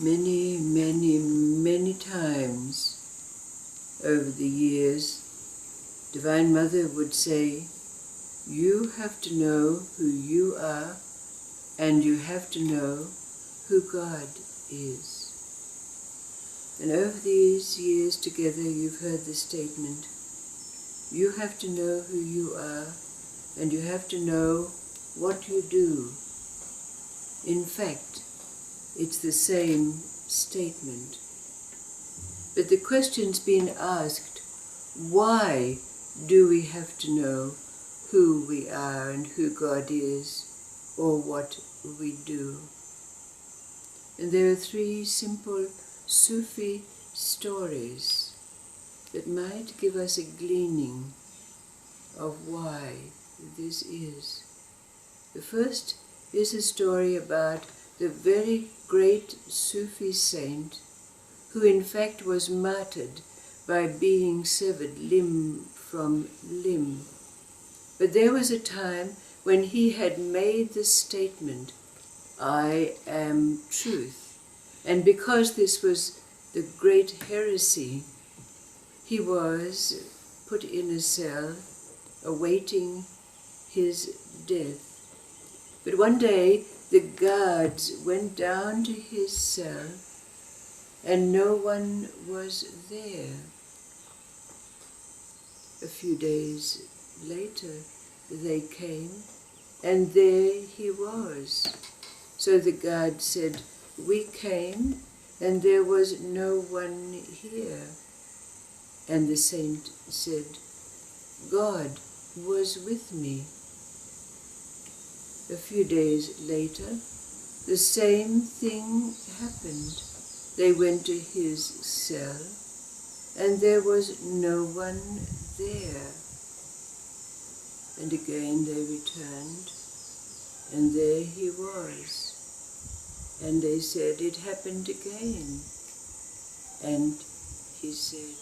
Many, many, many times over the years, Divine Mother would say, you have to know who you are, and you have to know who God is. And over these years together, you've heard the statement, you have to know who you are, and you have to know what you do. In fact, it's the same statement. But the question's been asked, why do we have to know who we are and who God is, or what we do? And there are three simple Sufi stories that might give us a gleaning of why this is. The first is a story about the very great Sufi saint who in fact was martyred by being severed limb from limb. But there was a time when he had made the statement, I am truth. And because this was the great heresy, he was put in a cell awaiting his death. But one day the guards went down to his cell and no one was there. A few days later they came and there he was. So the guard said, we came and there was no one here. And the saint said, God was with me. A few days later, the same thing happened. They went to his cell and there was no one there. And again they returned and there he was. And they said, it happened again. And he said,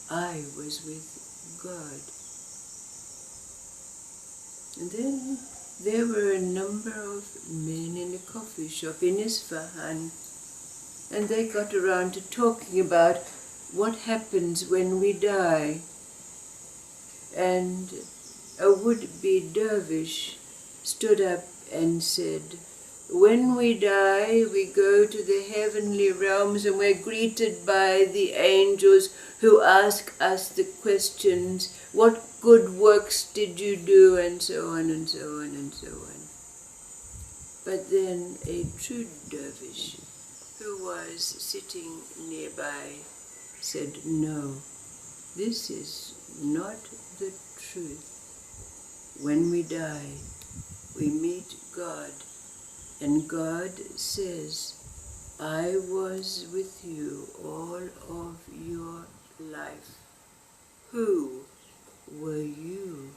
I was with God. And then there were a number of men in a coffee shop in Isfahan, and they got around to talking about what happens when we die. And a would-be dervish stood up and said, when we die, we go to the heavenly realms and we're greeted by the angels who ask us the questions, what good works did you do, and so on and so on and so on. But then a true dervish who was sitting nearby said, no, this is not the truth. When we die, we meet God. And God says, I was with you all of your life. Who were you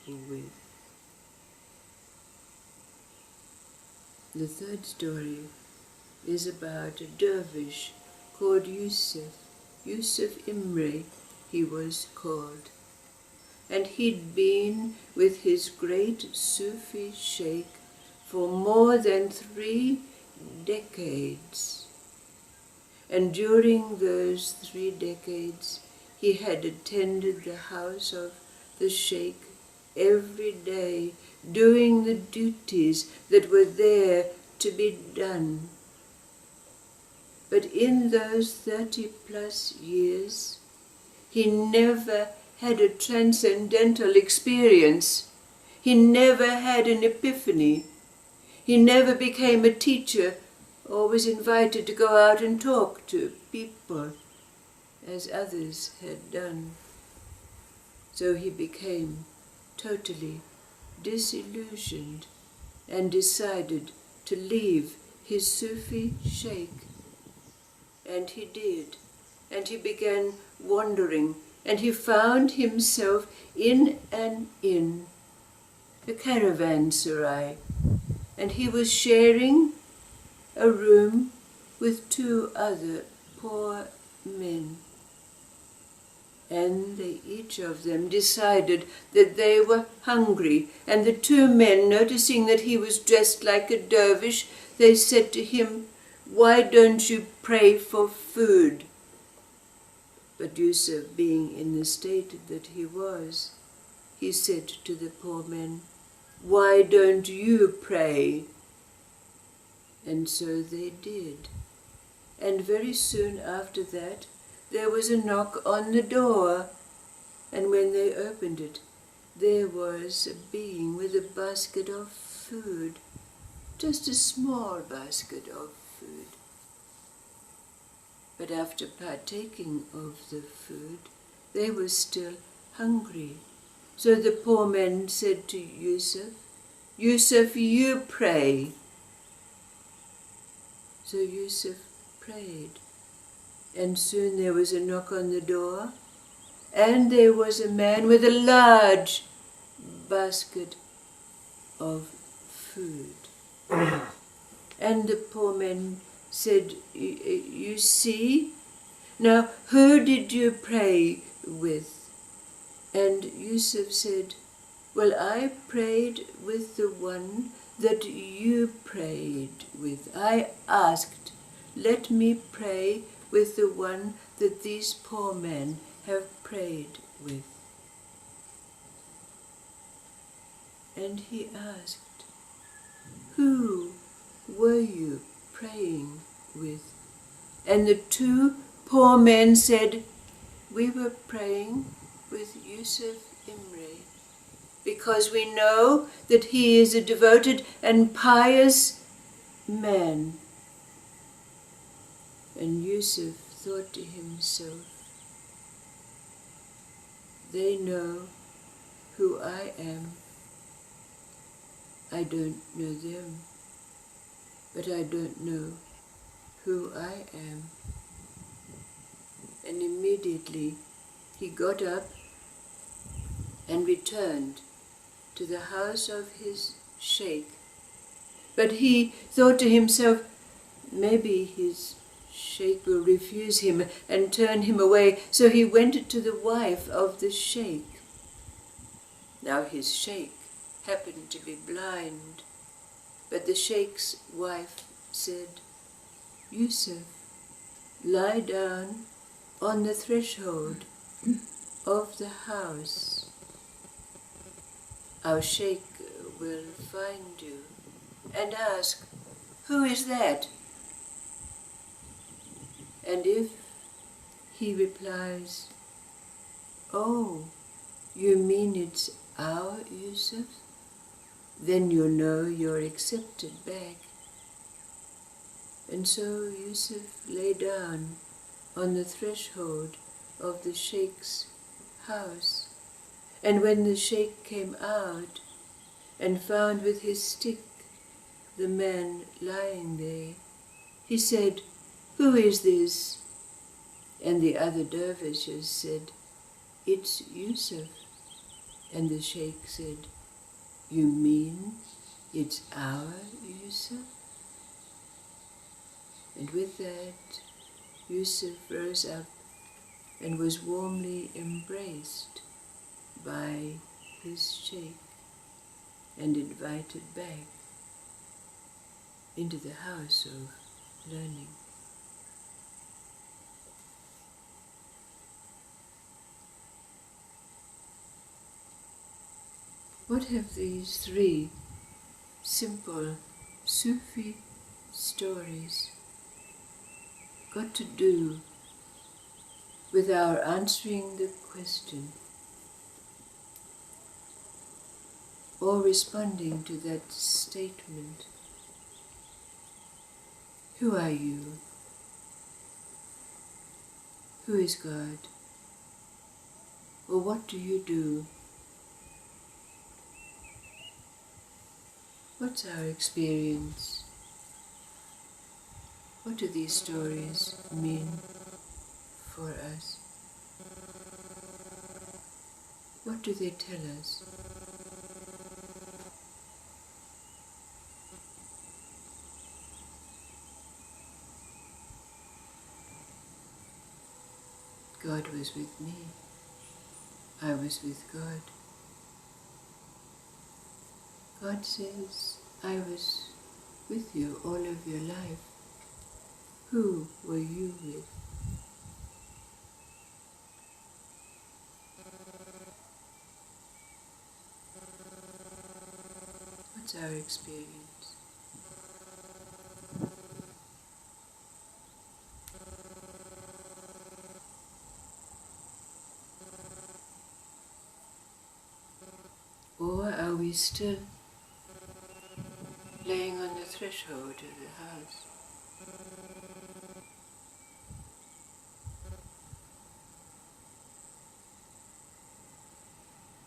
with? The third story is about a dervish called Yosef. Yosef Imre, he was called. And he'd been with his great Sufi Sheikh for more than 3 decades. And during those 3 decades, he had attended the house of the Sheikh every day, doing the duties that were there to be done. But in those 30+ years, he never had a transcendental experience. He never had an epiphany. He never became a teacher or was invited to go out and talk to people as others had done. So he became totally disillusioned and decided to leave his Sufi Sheikh. And he did. And he began wandering, and he found himself in a caravanserai. And he was sharing a room with 2 other poor men. And they, each of them, decided that they were hungry. And the 2 men, noticing that he was dressed like a dervish, they said to him, why don't you pray for food? But Yosef, being in the state that he was, he said to the poor men, why don't you pray? And so they did. And very soon after that, there was a knock on the door, and when they opened it, there was a being with a basket of food, just a small basket of food. But after partaking of the food, they were still hungry. So the poor men said to Yosef, Yosef, you pray. So Yosef prayed, and soon there was a knock on the door, and there was a man with a large basket of food. And the poor men said, you see, now who did you pray with? And Yosef said, well, I prayed with the one that you prayed with. I asked, let me pray with the one that these poor men have prayed with. And he asked, who were you praying with? And the two poor men said, we were praying with Yosef Imre, because we know that he is a devoted and pious man. And Yosef thought to himself, they know who I am. I don't know them, but I don't know who I am. And immediately he got up and returned to the house of his Sheikh. But he thought to himself, maybe his Sheikh will refuse him and turn him away. So he went to the wife of the Sheikh. Now his Sheikh happened to be blind, but the Sheikh's wife said, Yosef, lie down on the threshold of the house. Our Sheikh will find you and ask, who is that? And if he replies, oh, you mean it's our Yosef? Then you know you're accepted back. And so Yosef lay down on the threshold of the Sheikh's house. And when the Sheikh came out and found with his stick the man lying there, he said, who is this? And the other dervishes said, it's Yosef. And the Sheikh said, you mean it's our Yosef? And with that, Yosef rose up and was warmly embraced by his Sheikh and invited back into the house of learning. What have these three simple Sufi stories got to do with our answering the question or responding to that statement? Who are you? Who is God? Or what do you do? What's our experience? What do these stories mean for us? What do they tell us? God was with me. I was with God. God says, I was with you all of your life. Who were you with? What's our experience? Or are we still laying on the threshold of the house?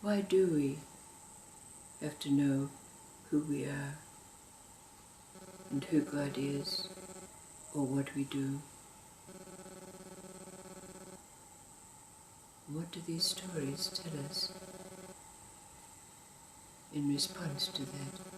Why do we have to know who we are and who God is or what we do? What do these stories tell us in response to that?